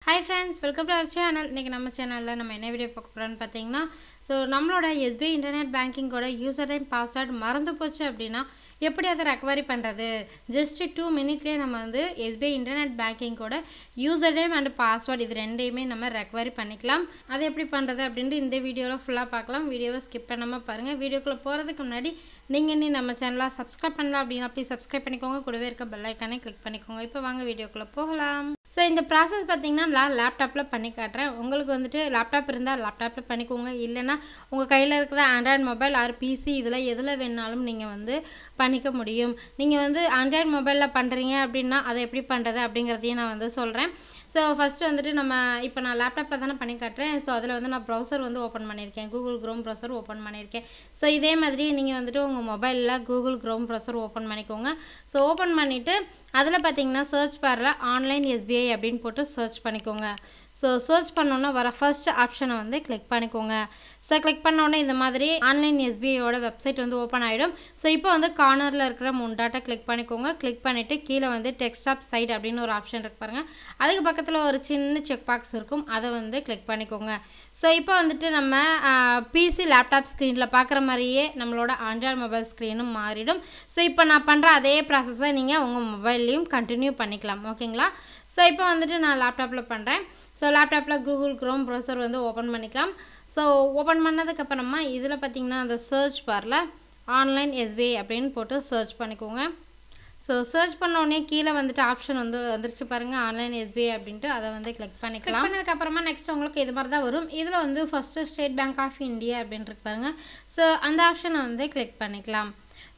Hi friends, welcome to our channel. இன்னைக்கு நம்ம சேனல்ல நம்ம என்ன வீடியோ பார்க்க போறோம்னு பாத்தீங்கன்னா நம்மளோட SBI இன்டர்நெட் பேங்கிங் ஓட யூசர் நேம் பாஸ்வேர்ட் மறந்து போச்சு அப்படினா எப்படி அதை ரெக்கவரி பண்றது just 2 மினிட்லயே நம்ம வந்து SBI இன்டர்நெட் பேங்கிங் ஓட யூசர் நேம் and பாஸ்வேர்ட் இது ரெண்டையுமே நம்ம ரெக்கவரி பண்ணிக்கலாம் அது எப்படி பண்றது அப்படினு இந்த வீடியோல ஃபுல்லா பார்க்கலாம் வீடியோவை ஸ்கிப் பண்ணாம பாருங்க வீடியோக்குள்ள போறதுக்கு முன்னாடி நீங்க இன்னும் நம்ம சேனலை சப்ஸ்கிரைப் பண்ணல அப்படினா ப்ளீஸ் சப்ஸ்கிரைப் பண்ணிக்கோங்க கூடவே இருக்க பெல் ஐகானை கிளிக் பண்ணிக்கோங்க இப்போ வாங்க வீடியோக்குள்ள போகலாம் So இந்த process பாத்தீங்கன்னா நான் லேப்டாப்ல பண்ணி காட்றேன் உங்களுக்கு வந்துட்டு லேப்டாப் இருந்தா லேப்டாப்ல பண்ணிக்கோங்க இல்லனா உங்க கையில இருக்கிற Android மொபைல் ஆர் PC இதல எதுல வேணாலும் நீங்க வந்து பண்ணிக்க முடியும் நீங்க வந்து Android மொபைல்ல பண்றீங்க அப்படினா அதை எப்படி பண்றது அப்படிங்கறதையும் நான் வந்து சொல்றேன் So first வந்துட்டு நம்ம இப்போ நான் லேப்டாப்ல தான பண்ணி காட்றேன் சோ அதுல வந்து நான் browser வந்து ஓபன் பண்ணிருக்கேன் Google Chrome browser ஓபன் பண்ணிருக்கேன் சோ இதே மாதிரி நீங்க வந்துட்டு உங்க மொபைல்ல Google Chrome browser ஓபன் பண்ணிக்கோங்க சோ ஓபன் பண்ணிட்டு அதுல பாத்தீங்கன்னா search barல online SBI அப்படினு போட்டு search பண்ணிக்கோங்க சோ search பண்ணனும்னா வர first ஆப்ஷனை வந்து click பண்ணிக்கோங்க சோ click பண்ண உடனே இந்த மாதிரி online SBI ஓட வெப்சைட் வந்து ஓபன் ஆயிடும் சோ இப்போ வந்து கார்னர்ல இருக்கிற மூணு டாட்டா click பண்ணிக்கோங்க click பண்ணிட்டு கீழ வந்து text of site அப்படின ஒரு ஆப்ஷன் இருக்கு பாருங்க அதுக்கு பக்கத்துல ஒரு சின்ன செக் பாக்ஸ் இருக்கும் அதை வந்து click பண்ணிக்கோங்க சோ இப்போ வந்துட்டு நம்ம PC லேப்டாப் ஸ்கிரீன்ல பார்க்குற மாதிரியே நம்மளோட Android மொபைல் ஸ்கிரீனும் மாறிடும் சோ இப்போ நான் பண்ற அதே process-ஐ நீங்க உங்க மொபைல்லயும் கண்டினியூ பண்ணிக்கலாம் ஓகேங்களா சோ இப்போ வந்துட்டு நான் லேப்டாப்ல பண்றேன் சோ லேப்டாப்ல Google Chrome browser வந்து ஓபன் பண்ணிக்கலாம் சோ ஓபன் பண்ணதுக்கு அப்புறமா இதுல பாத்தீங்கன்னா அந்த search barல online SBI அப்படினு போட்டு search பண்ணிக்கோங்க சோ search பண்ண உடனே கீழ வந்துட்டு ஆப்ஷன் வந்து வந்துருச்சு பாருங்க online SBI அப்படினு அத வந்து click பண்ணிக்கலாம் click பண்ணதுக்கு அப்புறமா நெக்ஸ்ட் உங்களுக்கு இது மாதிரி தான் வரும் இதுல வந்து first state bank of India அப்படினு இருக்கு பாருங்க சோ அந்த ஆப்ஷனை வந்து click பண்ணிக்கலாம்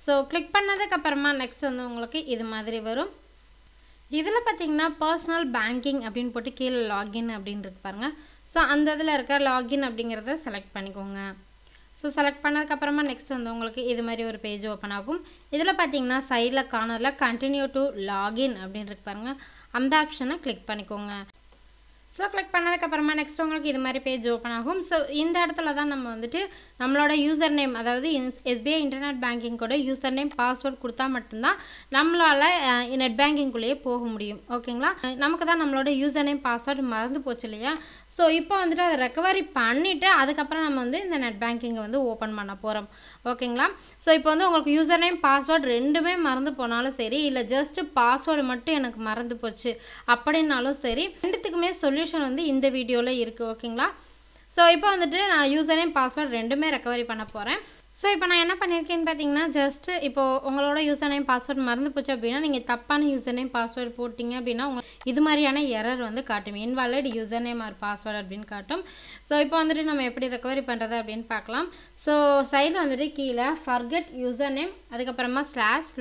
சோ click பண்ணதுக்கு அப்புறமா நெக்ஸ்ட் வந்து உங்களுக்கு இது மாதிரி வரும் இதுல பாத்தீங்கன்னா personal banking அப்படினு போட்டு கீழ login அப்படினு இருக்கு பாருங்க சோ அந்த இதுல இருக்க login அப்படிங்கறத செலக்ட் பண்ணிக்கோங்க சோ செலக்ட் பண்ணதுக்கு அப்புறமா நெக்ஸ்ட் வந்து உங்களுக்கு இது மாதிரி ஒரு பேஜ் ஓபன் ஆகும் இதுல பாத்தீங்கன்னா சைடுல கார்னர்ல continue to login அப்படினு இருக்கு பாருங்க அந்த ஆப்ஷனை click பண்ணிக்கோங்க சோ click பண்ணதுக்கு அப்புறமா நெக்ஸ்ட் உங்களுக்கு இது மாதிரி பேஜ் ஓபன் ஆகும் சோ இந்த இடத்துல தான் நம்ம வந்துட்டு நம்மளோட யூசர் நேம் அதாவது SBI இன்டர்நெட் பேங்கிங் கோட யூசர் நேம் பாஸ்வேர்ட் கொடுத்தா மட்டும் தான் நம்மளால நெட் பேங்கிங் குள்ளே போக முடியும் ஓகேங்களா நமக்கு தான் நம்மளோட யூசர் நேம் பாஸ்வேர்ட் மறந்து போச்சு இல்லையா சோ இப்போ வந்துட்டு அதை ரெக்கவரி பண்ணிட்டு அதுக்கு அப்புறம் நம்ம வந்து இந்த நெட் பேங்கிங் வந்து ஓபன் பண்ண போறோம் ஓகேங்களா சோ இப்போ வந்து உங்களுக்கு யூசர் நேம் பாஸ்வேர்ட் ரெண்டுமே மறந்து போனாலும் சரி இல்ல ஜஸ்ட் பாஸ்வேர்ட் மட்டும் எனக்கு மறந்து போச்சு அப்படினாலும் சரி ரெண்டுத்துக்குமே சொல்யூஷன் வந்து இந்த வீடியோல இருக்கு ஓகேங்களா சோ இப்போ வந்துட்டு நான் யூசர் நேம் பாஸ்வேர்ட் ரெண்டுமே ரெக்கவரி பண்ண போறேன் சோ இப்போ நான் என்ன பண்ணிருக்கேன்னு பாத்தீங்கன்னா ஜஸ்ட் இப்போ உங்களோட யூசர் நேம் பாஸ்வேர்ட் மறந்து போச்சு அப்படினா நீங்க தப்பான யூசர் நேம் பாஸ்வேர்ட் போடிங்க அப்படினா இது மாதிரியான எரர் வந்து காட்டும் invalid user name or password அப்படினு காட்டும் சோ இப்போ வந்துட்டு நம்ம எப்படி ரெக்கவரி பண்றது அப்படினு பார்க்கலாம் சோ சைடுல வந்துட்டு கீழ forget யூசர் நேம் அதுக்கு அப்புறமா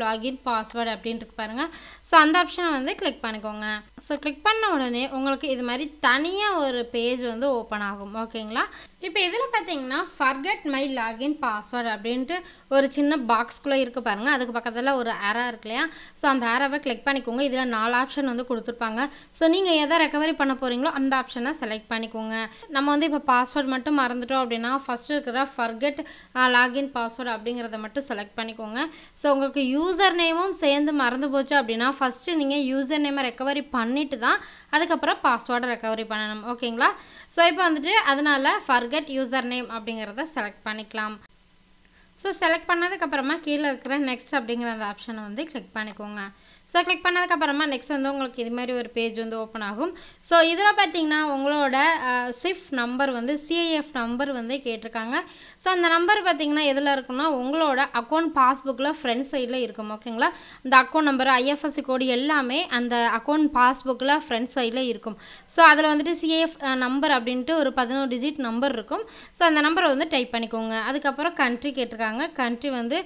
/login password அப்படினு இருக்கு பாருங்க சோ அந்த ஆப்ஷனை வந்து கிளிக் பண்ணிக்கோங்க சோ கிளிக் பண்ண உடனே உங்களுக்கு இது மாதிரி தனியா ஒரு பேஜ் வந்து ஓபன் ஆகும் ஓகேங்களா இப்போ இதுல பாத்தீங்கன்னா forget my login password அப்படினு ஒரு சின்ன பாக்ஸ்க்குள்ள இருக்கு பாருங்க அதுக்கு பக்கத்துல ஒரு arrow இருக்குலையா சோ அந்த arrow-வை கிளிக் பண்ணிக்கோங்க இதுல நாலு ஆப்ஷன் வந்து கொடுத்திருப்பாங்க சோ நீங்க எதை ரெக்கவரி பண்ண போறீங்களோ அந்த ஆப்ஷனை செலக்ட் பண்ணிக்கோங்க நம்ம வந்து இப்ப பாஸ்வேர்ட் மட்டும் மறந்துட்டோம் அப்படினா ஃபர்ஸ்ட் இருக்கிற forget login password அப்படிங்கறத மட்டும் செலக்ட் பண்ணிக்கோங்க சோ உங்களுக்கு யூசர் நேமும் சேர்ந்து மறந்து போச்சு அப்படினா ஃபர்ஸ்ட் நீங்க யூசர் நேமை ரெக்கவரி பண்ணிட்டு தான் அதுக்கு அப்புறம் பாஸ்வேர்ட் ரெக்கவரி பண்ணனும் ஓகேங்களா சோ இப்போ வந்துட்டு அதனால forget user name அப்படிங்கறத செலக்ட் பண்ணிக்கலாம் சோ செலக்ட் பண்ணதுக்கு அப்புறமா கீழ இருக்கிற next அப்படிங்கற அந்த ஆப்ஷனை வந்து கிளிக் பண்ணிக்கோங்க சோ கிளிக் பண்ணதுக்கு அப்புறமா நெக்ஸ்ட் வந்து உங்களுக்கு இது மாதிரி ஒரு பேஜ் வந்து ஓபன் ஆகும் சோ இதல பாத்தீங்கன்னா உங்களோட CIF நம்பர் வந்து CIF நம்பர் வந்து கேட்டிருக்காங்க சோ அந்த நம்பர் பாத்தீங்கன்னா எதுல இருக்குன்னா உங்களோட அக்கவுண்ட் பாஸ்புக்ல ஃப்ரண்ட் சைடுல இருக்கும் ஓகேங்களா அந்த அக்கவுண்ட் நம்பர் IFSC கோட் எல்லாமே அந்த அக்கவுண்ட் பாஸ்புக்ல ஃப்ரண்ட் சைடுல இருக்கும் சோ அதுல வந்துட்டு CIF நம்பர் அப்படினு ஒரு 11 டிஜிட் நம்பர் இருக்கும் சோ அந்த நம்பரை வந்து டைப் பண்ணிக்கோங்க அதுக்கு அப்புறம் country கேட்டிருக்காங்க country வந்து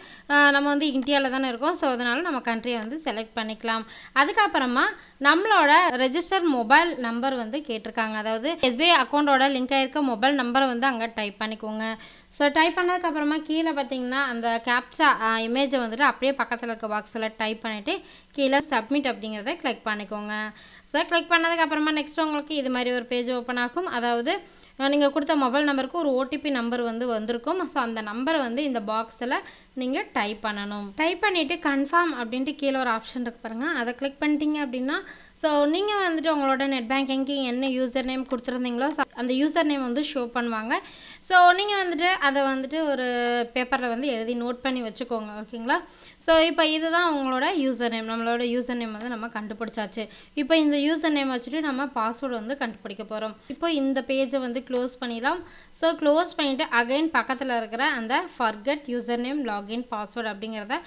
நம்ம வந்து இந்தியால தான இருக்கோம் சோ அதனால நம்ம country வந்து செலக்ட் பண்ணி அதுக்கு அப்புறமா நம்மளோட ரெஜிஸ்டர் மொபைல் நம்பர் வந்து கேட்டிருக்காங்க அதாவது SBI அக்கவுண்டோட லிங்க் ஆயிருக்க மொபைல் நம்பரை வந்து அங்க டைப் பண்ணிக்கோங்க சோ டைப் பண்ணதுக்கு அப்புறமா கீழ பாத்தீங்கன்னா அந்த கேப்சா இமேஜை வந்துட்டு அப்படியே பக்கத்துல இருக்க பாக்ஸ்ல டைப் பண்ணிட்டு கீழ சப்மிட் அப்படிங்கறதை கிளிக் பண்ணிக்கோங்க சோ கிளிக் பண்ணதுக்கு அப்புறமா நெக்ஸ்ட் உங்களுக்கு இது மாதிரி ஒரு பேஜ் ஓபன் ஆகும் அதாவது நீங்கள் கொடுத்த மொபைல் நம்பருக்கு ஒரு ஓடிபி நம்பர் வந்து வந்திருக்கும். ஸோ அந்த நம்பரை வந்து இந்த பாக்ஸில் நீங்கள் டைப் பண்ணணும். டைப் பண்ணிவிட்டு கன்ஃபார்ம் அப்படின்ட்டு கீழே ஒரு ஆப்ஷன் இருக்கு பாருங்கள், அதை கிளிக் பண்ணிட்டீங்க அப்படின்னா ஸோ நீங்கள் வந்துட்டு உங்களோட நெட் பேங்கிங்க்கு என்ன யூசர் நேம் கொடுத்துருந்தீங்களோ அந்த யூசர் நேம் வந்து ஷோ பண்ணுவாங்க. ஸோ நீங்கள் வந்துட்டு அதை வந்துட்டு ஒரு பேப்பரில் வந்து எழுதி நோட் பண்ணி வச்சுக்கோங்க. ஓகேங்களா? ஸோ இப்போ இதுதான் உங்களோட யூசர் நேம். நம்மளோட யூசர் நேம் வந்து நம்ம கண்டுபிடிச்சாச்சு. இப்போ இந்த யூசர் நேம் வச்சுட்டு நம்ம பாஸ்வேர்டு வந்து கண்டுபிடிக்க போகிறோம். இப்போ இந்த பேஜை வந்து க்ளோஸ் பண்ணிடலாம். ஸோ க்ளோஸ் பண்ணிவிட்டு அகைன் பக்கத்தில் இருக்கிற அந்த forget user name login password அப்படிங்கிறத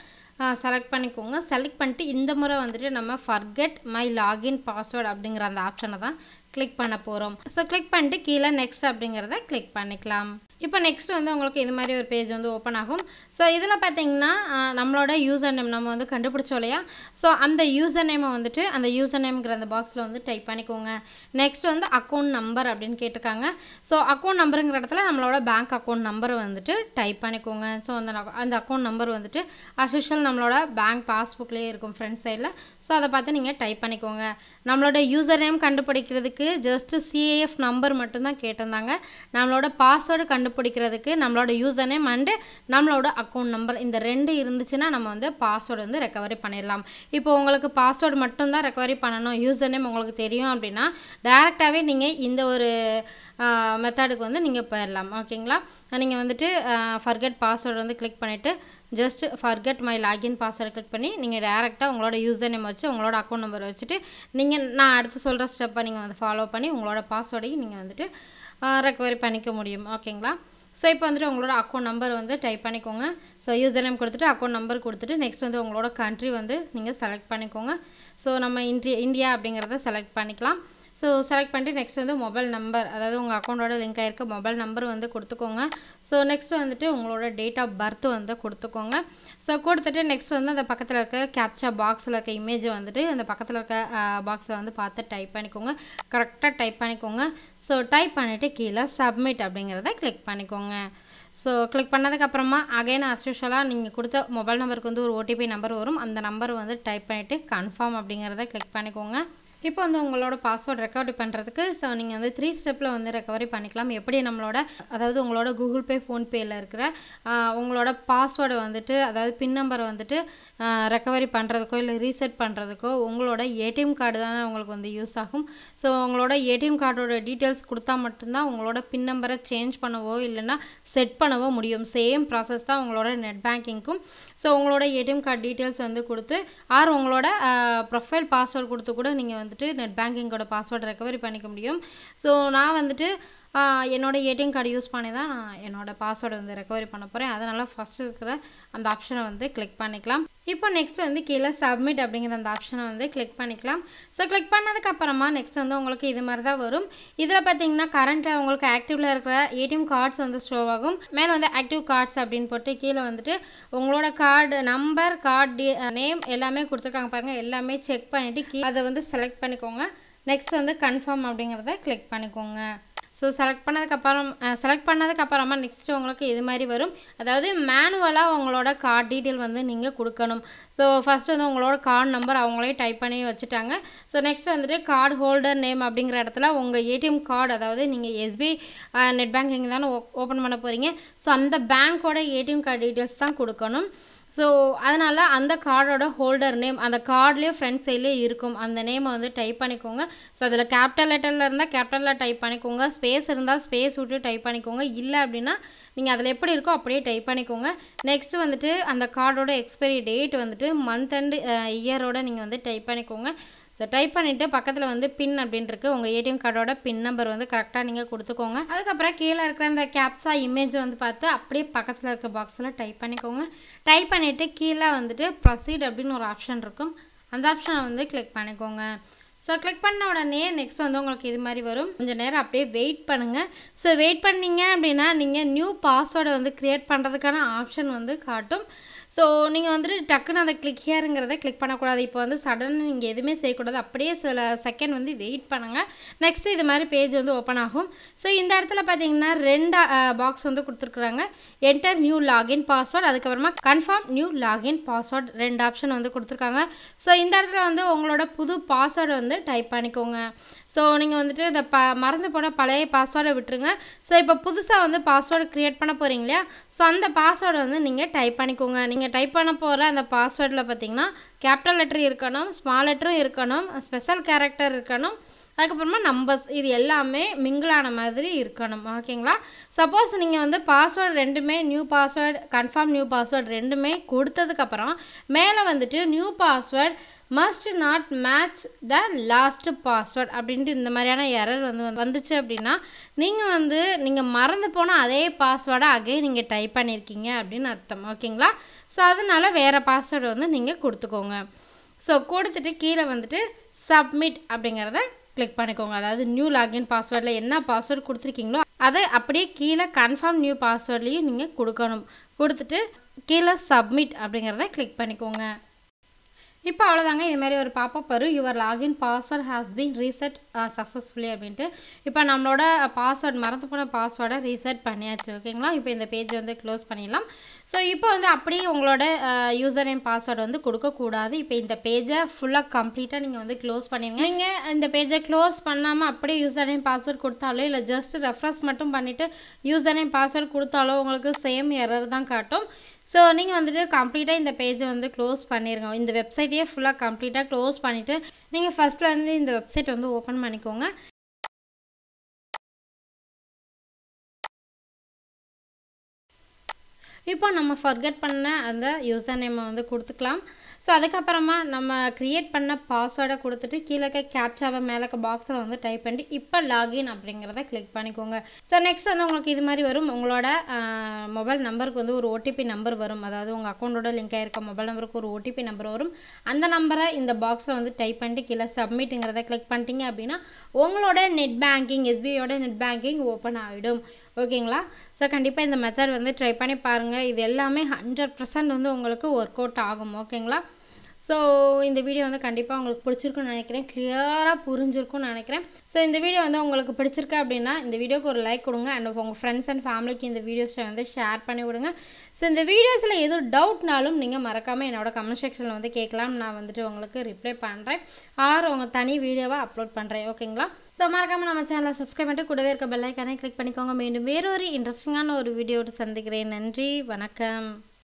செலக்ட் பண்ணிக்கோங்க. செலக்ட் பண்ணிட்டு இந்த முறை வந்துட்டு நம்ம ஃபர்கெட் மை லாகின் பாஸ்வேர்டு அப்படிங்கிற அந்த ஆப்ஷனை தான் கிளிக் பண்ண போகிறோம். ஸோ கிளிக் பண்ணிட்டு கீழே நெக்ஸ்ட் அப்படிங்கிறத கிளிக் பண்ணிக்கலாம். இப்போ நெக்ஸ்ட் வந்து உங்களுக்கு இது மாதிரி ஒரு பேஜ் வந்து ஓப்பன் ஆகும். ஸோ இதில் பார்த்தீங்கன்னா நம்மளோட யூசர் நேம் நம்ம வந்து கண்டுபிடிச்சோம் இல்லையா? ஸோ அந்த யூசர் நேமை வந்துட்டு அந்த யூசர் நேம்ங்கிற அந்த பாக்ஸில் வந்து டைப் பண்ணிக்கோங்க. நெக்ஸ்ட் வந்து அக்கௌண்ட் நம்பர் அப்படின்னு கேட்டிருக்காங்க. ஸோ அக்கௌண்ட் நம்பருங்கிற இடத்துல நம்மளோட பேங்க் அக்கௌண்ட் நம்பரை வந்துட்டு டைப் பண்ணிக்கோங்க. ஸோ அந்த அக்கௌண்ட் நம்பர் வந்துட்டு அஸ்யூஷுவல் நம்மளோட பேங்க் பாஸ்புக்லேயே இருக்கும் ஃப்ரண்ட் சைடில். ஸோ அதை பார்த்து நீங்கள் டைப் பண்ணிக்கோங்க. நம்மளோட யூசர் நேம் கண்டுபிடிக்கிறதுக்கு ஜஸ்ட்டு CAF நம்பர் மட்டும்தான் கேட்டிருந்தாங்க. நம்மளோட பாஸ்வேர்டு கண்டுபிடிக்கிறதுக்கு நம்மளோட யூசர் நேம் அண்டு நம்மளோட அக்கௌண்ட் நம்பர் இந்த 2 இருந்துச்சுன்னா நம்ம வந்து பாஸ்வேர்டு வந்து ரெக்கவரி பண்ணிடலாம். இப்போ உங்களுக்கு பாஸ்வேர்டு மட்டும்தான் ரெக்கவரி பண்ணணும், யூசர் நேம் உங்களுக்கு தெரியும் அப்படின்னா டேரெக்டாகவே நீங்கள் இந்த ஒரு மெத்தடுக்கு வந்து நீங்கள் போயிடலாம். ஓகேங்களா? நீங்கள் வந்துட்டு ஃபர்கெட் பாஸ்வேர்டு வந்து கிளிக் பண்ணிவிட்டு just forget my login password click பண்ணி நீங்கள் டேரெக்டாக உங்களோட யூசர் நேம் வச்சு உங்களோட அக்கௌண்ட் நம்பர் வச்சுட்டு நான் அடுத்து சொல்கிற ஸ்டெப்பை நீங்கள் வந்து ஃபாலோ பண்ணி உங்களோட பாஸ்வேர்டையும் நீங்கள் வந்துட்டு ரெக்கவரி பண்ணிக்க முடியும். ஓகேங்களா? ஸோ இப்போ வந்துட்டு உங்களோட அக்கௌண்ட் நம்பர் வந்து டைப் பண்ணிக்கோங்க. ஸோ யூசர் நேம் கொடுத்துட்டு அக்கௌண்ட் நம்பர் கொடுத்துட்டு நெக்ஸ்ட் வந்து உங்களோட கண்ட்ரி வந்து நீங்கள் செலக்ட் பண்ணிக்கோங்க. ஸோ நம்ம இந்தியா அப்படிங்கிறத செலக்ட் பண்ணிக்கலாம். ஸோ செலக்ட் பண்ணிட்டு நெக்ஸ்ட் வந்து மொபைல் நம்பர், அதாவது உங்கள் அக்கௌண்ட்டோட லிங்க் ஆகிருக்க மொபைல் நம்பர் வந்து கொடுத்துக்கோங்க. ஸோ நெக்ஸ்ட் வந்துட்டு உங்களோட டேட் ஆஃப் பர்த் வந்து கொடுத்துக்கோங்க. ஸோ கொடுத்துட்டு நெக்ஸ்ட் வந்து அந்த பக்கத்தில் இருக்க கேப்சா பாக்ஸில் இருக்க இமேஜ் வந்துட்டு அந்த பக்கத்தில் இருக்க பாக்ஸில் வந்து பார்த்து டைப் பண்ணிக்கோங்க. கரெக்டாக டைப் பண்ணிக்கோங்க. ஸோ டைப் பண்ணிவிட்டு கீழே சப்மிட் அப்படிங்கிறத கிளிக் பண்ணிக்கோங்க. ஸோ கிளிக் பண்ணதுக்கப்புறமா அகைன் அஸ்யூஷுவலாக நீங்கள் கொடுத்த மொபைல் நம்பருக்கு வந்து ஒரு ஓடிபி நம்பர் வரும். அந்த நம்பர் வந்து டைப் பண்ணிவிட்டு கன்ஃபார்ம் அப்படிங்கிறத கிளிக் பண்ணிக்கோங்க. இப்போ வந்து உங்களோட பாஸ்வேர்டு ரெக்கவரி பண்ணுறதுக்கு ஸோ நீங்கள் வந்து 3 ஸ்டெப்பில் வந்து ரெக்கவரி பண்ணிக்கலாம். எப்படி நம்மளோட அதாவது உங்களோட கூகுள் பே, ஃபோன்பேயில் இருக்கிற உங்களோட பாஸ்வேர்டை வந்துட்டு அதாவது பின் நம்பரை வந்துட்டு ரெக்கவரி பண்ணுறதுக்கோ இல்லை ரீசெட் பண்ணுறதுக்கோ உங்களோட ஏடிஎம் கார்டு தானே உங்களுக்கு வந்து யூஸ் ஆகும். ஸோ உங்களோட ஏடிஎம் கார்டோட டீட்டெயில்ஸ் கொடுத்தா மட்டும்தான் உங்களோட பின் நம்பரை சேஞ்ச் பண்ணவோ இல்லைன்னா செட் பண்ணவோ முடியும். சேம் ப்ராசஸ் தான் உங்களோட நெட் பேங்கிங்க்கும். ஸோ உங்களோட ஏடிஎம் கார்டு டீட்டெயில்ஸ் வந்து கொடுத்து உங்களோட ப்ரொஃபைல் பாஸ்வேர்டு கொடுத்து கூட நீங்கள் வந்துட்டு நெட் பேங்கிங்கோட பாஸ்வேர்டு ரெக்கவரி பண்ணிக்க முடியும். ஸோ நான் வந்துட்டு என்னோட ஏடிஎம் கார்டு யூஸ் பண்ணி தான் நான் என்னோட பாஸ்வேர்டை வந்து ரெக்கவரி பண்ண போகிறேன். அதனால் ஃபஸ்ட்டு இருக்கிற அந்த ஆப்ஷனை வந்து கிளிக் பண்ணிக்கலாம். இப்போ நெக்ஸ்ட் வந்து கீழே சப்மிட் அப்படிங்கிற அந்த ஆப்ஷனை வந்து கிளிக் பண்ணிக்கலாம். ஸோ கிளிக் பண்ணதுக்கப்புறமா நெக்ஸ்ட் வந்து உங்களுக்கு இது மாதிரி தான் வரும். இதில் பார்த்தீங்கன்னா கரண்ட்டில் உங்களுக்கு ஆக்டிவில் இருக்கிற ஏடிஎம் கார்ட்ஸ் வந்து ஷோ ஆகும். மேலே வந்து ஆக்டிவ் கார்ட்ஸ் அப்படின்னு போட்டு கீழே வந்துட்டு உங்களோட கார்டு நம்பர், கார்டு நேம் எல்லாமே கொடுத்துருக்காங்க பாருங்கள். எல்லாமே செக் பண்ணிவிட்டு அதை வந்து செலக்ட் பண்ணிக்கோங்க. நெக்ஸ்ட் வந்து கன்ஃபார்ம் அப்படிங்கிறத கிளிக் பண்ணிக்கோங்க. ஸோ செலக்ட் பண்ணதுக்கப்புறமா நெக்ஸ்ட்டு உங்களுக்கு இது மாதிரி வரும். அதாவது மேனுவலாக உங்களோட கார்டு டீட்டெயில் வந்து நீங்கள் கொடுக்கணும். ஸோ ஃபஸ்ட்டு வந்து உங்களோட கார்டு நம்பர் அவங்களே டைப் பண்ணி வச்சுட்டாங்க. ஸோ நெக்ஸ்ட் வந்துட்டு கார்டு ஹோல்டர் நேம் அப்படிங்கிற இடத்துல உங்கள் ஏடிஎம் கார்டு, அதாவது நீங்கள் SBI நெட் பேங்கிங் தானே ஓப்பன் பண்ண போகிறீங்க. ஸோ அந்த பேங்க்கோட ஏடிஎம் கார்டு டீட்டெயில்ஸ் தான் கொடுக்கணும். ஸோ அதனால் அந்த கார்டோட ஹோல்டர் நேம் அந்த கார்ட்லேயே ஃப்ரண்ட் சைட்லேயே இருக்கும். அந்த நேமை வந்து டைப் பண்ணிக்கோங்க. ஸோ அதில் கேபிட்டல் லெட்டரில் இருந்தால் கேபிட்டலில் டைப் பண்ணிக்கோங்க. ஸ்பேஸ் இருந்தால் ஸ்பேஸ் விட்டு டைப் பண்ணிக்கோங்க. இல்லை அப்படின்னா நீங்கள் அதில் எப்படி இருக்கோ அப்படியே டைப் பண்ணிக்கோங்க. நெக்ஸ்ட்டு வந்துட்டு அந்த கார்டோட எக்ஸ்பைரி டேட் வந்துட்டு மந்த் அண்ட் இயரோட நீங்கள் வந்து டைப் பண்ணிக்கோங்க. ஸோ டைப் பண்ணிவிட்டு பக்கத்தில் வந்து பின் அப்படின்ட்டு உங்கள் ஏடிஎம் கார்டோட பின் நம்பர் வந்து கரெக்டாக நீங்கள் கொடுத்துக்கோங்க. அதுக்கப்புறம் கீழே இருக்கிற அந்த கேப்சா இமேஜ் வந்து பார்த்து அப்படியே பக்கத்தில் இருக்க பாக்ஸில் டைப் பண்ணிக்கோங்க. டைப் பண்ணிவிட்டு கீழே வந்துட்டு ப்ரொசீட் அப்படின்னு ஒரு ஆப்ஷன் இருக்கும். அந்த ஆப்ஷனை வந்து கிளிக் பண்ணிக்கோங்க. ஸோ கிளிக் பண்ண உடனே நெக்ஸ்ட் வந்து உங்களுக்கு இது மாதிரி வரும். கொஞ்சம் நேரம் அப்படியே வெயிட் பண்ணுங்கள். ஸோ வெயிட் பண்ணிங்க அப்படின்னா நீங்கள் நியூ பாஸ்வேர்டை வந்து க்ரியேட் பண்ணுறதுக்கான ஆப்ஷன் வந்து காட்டும். ஸோ நீங்கள் வந்துட்டு டக்குன்னு அதை கிளிக் ஹியருங்கிறத கிளிக் பண்ணக்கூடாது. இப்போ வந்து சடனாக நீங்கள் எதுவுமே செய்யக்கூடாது. அப்படியே சில செகண்ட் வந்து வெயிட் பண்ணுங்கள். நெக்ஸ்ட்டு இது மாதிரி பேஜ் வந்து ஓப்பன் ஆகும். ஸோ இந்த இடத்துல பார்த்தீங்கன்னா 2 பாக்ஸ் வந்து கொடுத்துருக்குறாங்க. என்டர் நியூ லாகின் பாஸ்வேர்டு, அதுக்கப்புறமா confirm new login password 2 option வந்து கொடுத்துருக்காங்க. ஸோ இந்த இடத்துல வந்து உங்களோட புது பாஸ்வேர்டு வந்து டைப் பண்ணிக்கோங்க. ஸோ நீங்கள் வந்துட்டு இந்த மறந்து போன பழைய பாஸ்வேர்டை விட்டுருங்க. ஸோ இப்போ புதுசாக வந்து பாஸ்வேர்டு க்ரியேட் பண்ண போகிறீங்க இல்லையா, ஸோ அந்த பாஸ்வேர்டை வந்து நீங்கள் டைப் பண்ணிக்கோங்க. நீங்கள் டைப் பண்ண போகிற அந்த பாஸ்வேர்டில் பார்த்தீங்கன்னா கேபிட்டல் லெட்டர் இருக்கணும், ஸ்மால் லெட்டரும் இருக்கணும், ஸ்பெஷல் கேரக்டர் இருக்கணும், அதுக்கப்புறமா நம்பர்ஸ், இது எல்லாமே மிங்கிளான மாதிரி இருக்கணும். ஓகேங்களா? சப்போஸ் நீங்கள் வந்து பாஸ்வேர்டு ரெண்டுமே new password, confirm new password ரெண்டுமே கொடுத்ததுக்கப்புறம் மேலே வந்துட்டு new password must not match the last password அப்படின்ட்டு இந்த மாதிரியான எரர் வந்துச்சு அப்படின்னா நீங்கள் மறந்து போனால் அதே பாஸ்வேர்டை நீங்கள் டைப் பண்ணியிருக்கீங்க அப்படின்னு அர்த்தம். ஓகேங்களா? ஸோ அதனால் வேறு பாஸ்வேர்டு வந்து நீங்கள் கொடுத்துக்கோங்க. ஸோ கொடுத்துட்டு கீழே வந்துட்டு சப்மிட் அப்படிங்கிறத கிளிக் பண்ணிக்கோங்க. அதாவது நியூ லாகின் பாஸ்வேர்டில் என்ன பாஸ்வேர்டு கொடுத்துருக்கீங்களோ அதை அப்படியே கீழே கன்ஃபார்ம் நியூ பாஸ்வேர்ட்லேயும் நீங்கள் கொடுக்கணும். கொடுத்துட்டு கீழே சப்மிட் அப்படிங்கிறத கிளிக் பண்ணிக்கோங்க. இப்போ அவ்வளோதாங்க. இதுமாதிரி ஒரு பாப்பப் வரும், your login password has been reset successfully அப்படின்ட்டு. இப்போ நம்மளோட பாஸ்வேர்டு மறந்து போன பாஸ்வேர்டை ரீசெட் பண்ணியாச்சு. ஓகேங்களா? இப்போ இந்த பேஜை வந்து க்ளோஸ் பண்ணிடலாம். ஸோ இப்போ வந்து அப்படியே உங்களோட யூசர் நேம் பாஸ்வேர்டு வந்து கொடுக்கக்கூடாது. இப்போ இந்த பேஜை ஃபுல்லாக கம்ப்ளீட்டாக நீங்கள் வந்து க்ளோஸ் பண்ணிடுங்க. நீங்கள் இந்த பேஜை க்ளோஸ் பண்ணாமல் அப்படியே யூசர் நேம் பாஸ்வேர்டு கொடுத்தாலோ இல்லை ஜஸ்ட் ரெஃப்ரெஷ் மட்டும் பண்ணிவிட்டு யூசர் நேம் பாஸ்வேர்டு கொடுத்தாலோ உங்களுக்கு சேம் எரர் தான் காட்டும். ஸோ நீங்கள் வந்துட்டு கம்ப்ளீட்டாக இந்த பேஜை வந்து க்ளோஸ் பண்ணிடுங்க. இந்த வெப்சைட்டையே ஃபுல்லாக கம்ப்ளீட்டாக க்ளோஸ் பண்ணிவிட்டு நீங்கள் ஃபஸ்ட்லேருந்து இந்த வெப்சைட் வந்து ஓப்பன் பண்ணிக்கோங்க. இப்போ நம்ம ஃபர்கெட் பண்ண அந்த யூசர் நேமை வந்து கொடுத்துக்கலாம். ஸோ அதுக்கப்புறமா நம்ம க்ரியேட் பண்ண பாஸ்வேர்டை கொடுத்துட்டு கீழே கேப்சாவை மேலே பாக்ஸில் வந்து டைப் பண்ணி இப்போ லாகின் அப்படிங்கிறத கிளிக் பண்ணிக்கோங்க. ஸோ நெக்ஸ்ட் வந்து உங்களுக்கு இது மாதிரி வரும். உங்களோட மொபைல் நம்பருக்கு வந்து ஒரு ஓடிபி நம்பர் வரும். அதாவது உங்கள் அக்கௌண்ட்டோட லிங்க் ஆகிருக்க மொபைல் நம்பருக்கு ஒரு ஓடிபி நம்பர் வரும். அந்த நம்பரை இந்த பாக்ஸில் வந்து டைப் பண்ணிட்டு கீழே சப்மிட்டுங்கிறத கிளிக் பண்ணிட்டீங்க அப்படின்னா உங்களோட நெட் பேங்கிங், எஸ்பிஐயோட நெட் பேங்கிங் ஓப்பன் ஆகிடும். ஓகேங்களா? ஸோ கண்டிப்பாக இந்த மெத்தட் வந்து ட்ரை பண்ணி பாருங்கள். இது எல்லாமே 100% வந்து உங்களுக்கு ஒர்க் அவுட் ஆகும். ஓகேங்களா? ஸோ இந்த வீடியோ வந்து கண்டிப்பாக உங்களுக்கு பிடிச்சிருக்குன்னு நினைக்கிறேன், கிளியராக புரிஞ்சிருக்குன்னு நினைக்கிறேன். ஸோ இந்த வீடியோ வந்து உங்களுக்கு பிடிச்சிருக்கு அப்படின்னா இந்த வீடியோக்கு ஒரு லைக் கொடுங்க. அண்ட் உங்கள் ஃப்ரெண்ட்ஸ் அண்ட் ஃபேமிலிக்கு இந்த வீடியோஸை வந்து ஷேர் பண்ணி விடுங்க. ஸோ இந்த வீடியோஸில் எதுவும் டவுட்னாலும் நீங்கள் மறக்காமல் என்னோட கமெண்ட் செக்ஷனில் வந்து கேட்கலாம். நான் வந்துட்டு உங்களுக்கு ரிப்ளை பண்ணுறேன் ஆர் உங்கள் தனி வீடியோவாக அப்லோட் பண்ணுறேன். ஓகேங்களா? ஸோ மறக்காமல் நம்ம சேனலை சப்ஸ்கிரைப் பண்ணிட்டு கூடவே இருக்க பெல் ஐக்கானை கிளிக் பண்ணிக்கோங்க. மீண்டும் வேறொரு இன்ட்ரெஸ்டிங்கான ஒரு வீடியோவோடு சந்திக்கிறேன். நன்றி, வணக்கம்.